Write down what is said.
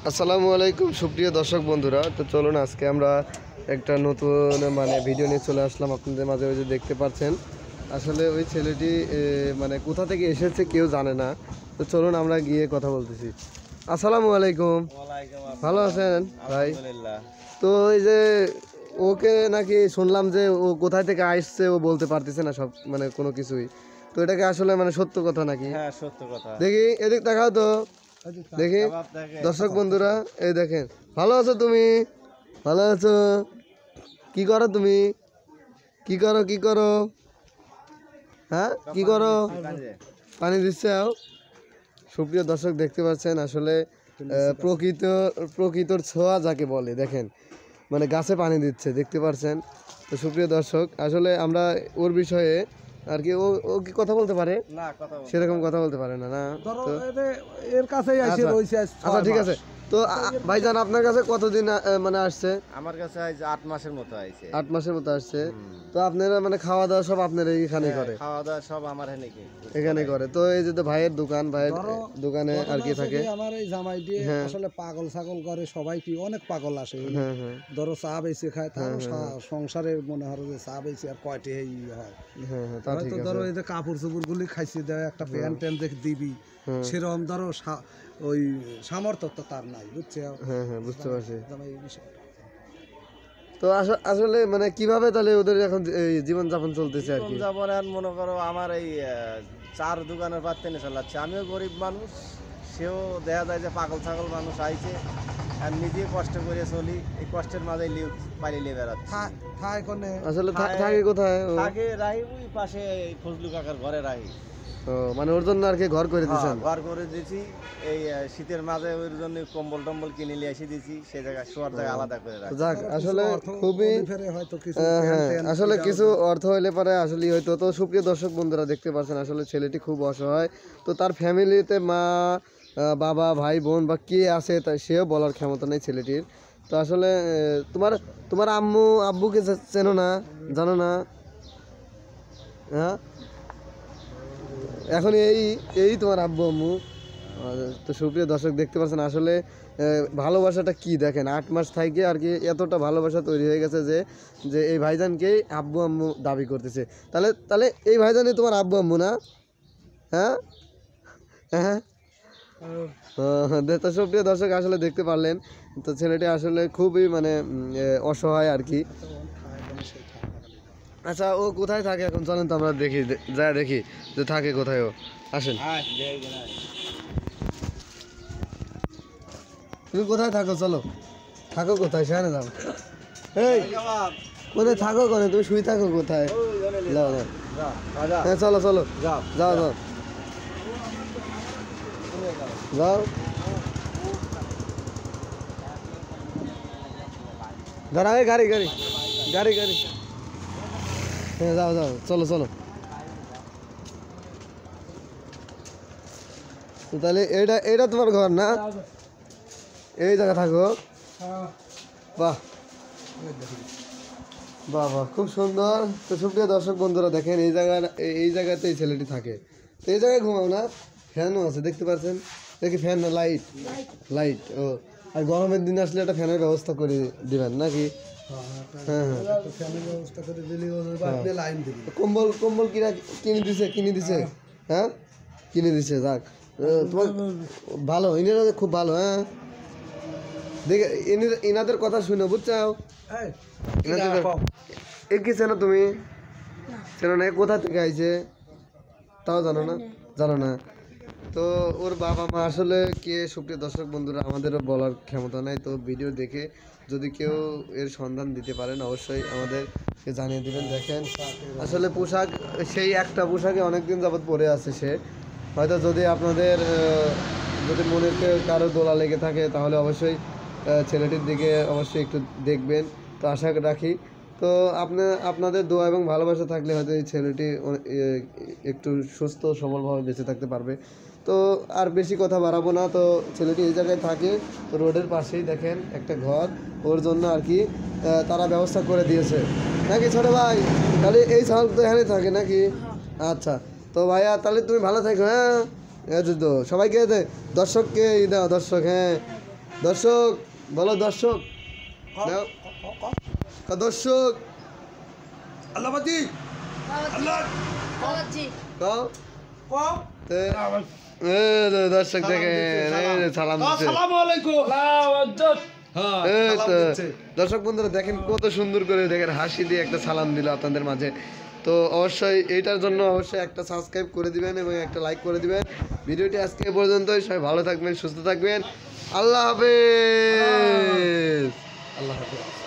আসসালামু আলাইকুম সুপ্রিয় দর্শক বন্ধুরা। তো চলুন আজকে আমরা একটা নতুন ভিডিও নিয়ে চলে আসলাম আপনাদের মাঝে। ওই যে দেখতে পাচ্ছেন আসলে ওই ছেলেটি কোথা থেকে এসেছে কেউ জানে না। তো চলুন আমরা গিয়ে কথা বলতেছি। আসসালামু আলাইকুম। ভালো আছেন ভাই? তো এই যে ওকে নাকি শুনলাম যে ও কোথায় থেকে আসছে ও বলতে পারতেছে না সব কোনো কিছুই। তো এটাকে আসলে সত্য কথা নাকি? হ্যাঁ সত্য কথা। দেখি এদিক দেখাও তো দেখি। দর্শক বন্ধুরা এই দেখেন, ভালো আছো তুমি? ভালো আছো? কি করো তুমি? কি করো হ্যাঁ কি করো? পানি দিচ্ছে। সুপ্রিয় দর্শক দেখতে পাচ্ছেন আসলে প্রকৃতর ছোঁয়া যাকে বলে, দেখেন গাছে পানি দিচ্ছে দেখতে পাচ্ছেন। তো সুপ্রিয় দর্শক আসলে আমরা ওর বিষয়ে আর কি, ও কি কথা বলতে পারে না? সেরকম কথা বলতে পারে না। তো এর কাছেই আসে রইছে। আচ্ছা ঠিক আছে। তো ভাইজান আপনার কাছে কতদিন আসছে? আমার কাছে আজ 8 মাসের মতো আইছে। 8 মাসের মতো আসছে। তো আপনারা খাওয়া দাওয়া সব আপনারা এখানে করে? খাওয়া দাওয়া সব আমার এখানে করে। তো এই যে তো ভাইয়ের দোকানে আর কি থাকে। আমার এই জামাই দিয়ে আসলে পাগল ছাগল করে, সবাই কি অনেক পাগল আসে। ধরো চা বেশি খায়, তার সংসারে মনে হয় যে চা বেশি আর কয়টি হয়। তো ধরো এই যে কাপড় চোপড় গুলি খাইছি দেয়, একটা প্যান্ট ট্যান্ট দেখে দিবি, সেরকম ধরো ওই সামর্থ্য তো তার নাই, বুঝছে? বুঝতে পারছি। তো আসলে কিভাবে তাহলে ওদের এখন জীবন যাপন চলতেছে আর কি? যেমন মনে করো আমার এই চার দোকানের পাত্তে নিয়ে চালাচ্ছে। আমিও গরিব মানুষ, সেও দেখা যায় যে পাগল ছাগল মানুষ আইছে, আর নিজে কষ্ট করে চলি। এই কষ্টের মাঝে পালিয়ে বেড়াচ্ছে। আসলে থাকে কোথায়? থাকে রাহি ওই পাশে ফজলু কাকার ঘরে রাহি। ওর জন্য আর কি ঘর করে দিয়েছেন? ঘর করে দিয়েছি। এই শীতের মাঝে ওর জন্য কম্বল টম্বল কিনে নিয়ে এসে দিয়েছি, সেই জায়গায় শোয়ার জায়গা আলাদা করে রাখি। যাক আসলে খুবই আসলে কিছু অর্থ হইলে পরে আসলেই হয়তো। তো সুপ্রিয় দর্শক বন্ধুরা দেখতে পাচ্ছেন আসলে ছেলেটি খুব অসহায়। তো তার ফ্যামিলিতে মা বাবা ভাই বোন বা কে আছে তাই সেও বলার ক্ষমতা নেই ছেলেটির। তো আসলে তোমার আব্বুকে চেনো না, জানো না? হ্যাঁ, এখন এই তোমার আব্বু আম্মু। তো সুপ্রিয় দর্শক দেখতে পাচ্ছেন আসলে ভালোবাসাটা কি দেখেন। 8 মাস থেকে আর কি এতটা ভালোবাসা তৈরি হয়ে গেছে যে এই ভাইজানকেই আব্বু আম্মু দাবি করতেছে। তাহলে এই ভাইজানই তোমার আব্বু আম্মু না? হ্যাঁ হ্যাঁ। তো সুপ্রিয় দর্শক আসলে দেখতে পারলেন, তো ছেলেটি আসলে খুবই অসহায় আর কি। আচ্ছা ও কোথায় থাকে এখন? চলেন তো আমরা দেখি যে থাকে কোথায় ও। আসেন। তুমি কোথায় থাকো? চলো, থাকো কোথায়? সেখানে যাও। এই থাকো কোনে? তুমি শুই থাকো কোথায়? যাও হ্যাঁ চলো যাও ধরা গাড়ি হ্যাঁ যাও চলো। তাহলে এটা তোমার ঘর না? এই জায়গা থাকো? বাহ খুব সুন্দর। তো সুপ্রিয় দর্শক বন্ধুরা দেখেন এই জায়গাতেই ছেলেটি থাকে। তো এই জায়গায় ঘুমাও না? ফ্যানও আছে দেখতে পাচ্ছেন। দেখি ফ্যান না লাইট ও। আর গরমের দিন আসলে একটা ফ্যানের ব্যবস্থা করে দিবেন নাকি? হ্যাঁ কম্বল কিনে দিছে হ্যাঁ কিনে দিছে। যাক তোমার ভালো, ইনারা খুব ভালো। হ্যাঁ দেখে ইনাদের কথা শুনো, বুঝছো? এ কি চেনো তুমি? চেনো না? কোথা থেকে আইছে তাও জানো না? তো ওর বাবা মা আসলে কে? সুপ্রিয় দর্শক বন্ধুরা আমাদেরও বলার ক্ষমতা নাই। তো ভিডিও দেখে যদি কেউ এর সন্ধান দিতে পারেন অবশ্যই আমাদেরকে জানিয়ে দেবেন। দেখেন আসলে পোশাক, সেই একটা পোশাকে অনেকদিন যাবৎ পরে আছে সে। হয়তো যদি আপনাদের যদি মনের কারো দোলা লেগে থাকে তাহলে অবশ্যই ছেলেটির দিকে অবশ্যই একটু দেখবেন। তো আশা রাখি তো আপনাদের দোয়া এবং ভালোবাসা থাকলে হয়তো এই ছেলেটি একটু সুস্থ সবলভাবে বেঁচে থাকতে পারবে। তো আর বেশি কথা বাড়াবো না। তো ছেলেটি এই জায়গায় থাকে, তো রোডের পাশেই দেখেন একটা ঘর ওর জন্য আর কি তারা ব্যবস্থা করে দিয়েছে নাকি ছোটো ভাই? তাহলে এই ছাগল তো এখানে থাকে নাকি? আচ্ছা তো ভাইয়া তাহলে তুমি ভালো থাকো। হ্যাঁ তো সবাইকে দর্শককে দাও, দর্শক হ্যাঁ দর্শক বলো দর্শক নাও। দর্শক আল্লাহবাজি আল্লাহ কও দর্শক দেখেন সালাম দিচ্ছে। আসসালামু আলাইকুম হ্যাঁ এই সালাম তো দিচ্ছে। দর্শক বন্ধুরা দেখেন কত সুন্দর করে দেখেন হাসি দিয়ে একটা সালাম দিল আপনাদের মাঝে। তো অবশ্যই এইটার জন্য অবশ্যই একটা সাবস্ক্রাইব করে দিবেন এবং একটা লাইক করে দিবেন। ভিডিওটি আজকে এ পর্যন্তই। সবাই ভালো থাকবেন, সুস্থ থাকবেন। আল্লাহ হাফেজ। আল্লাহ হাফেজ।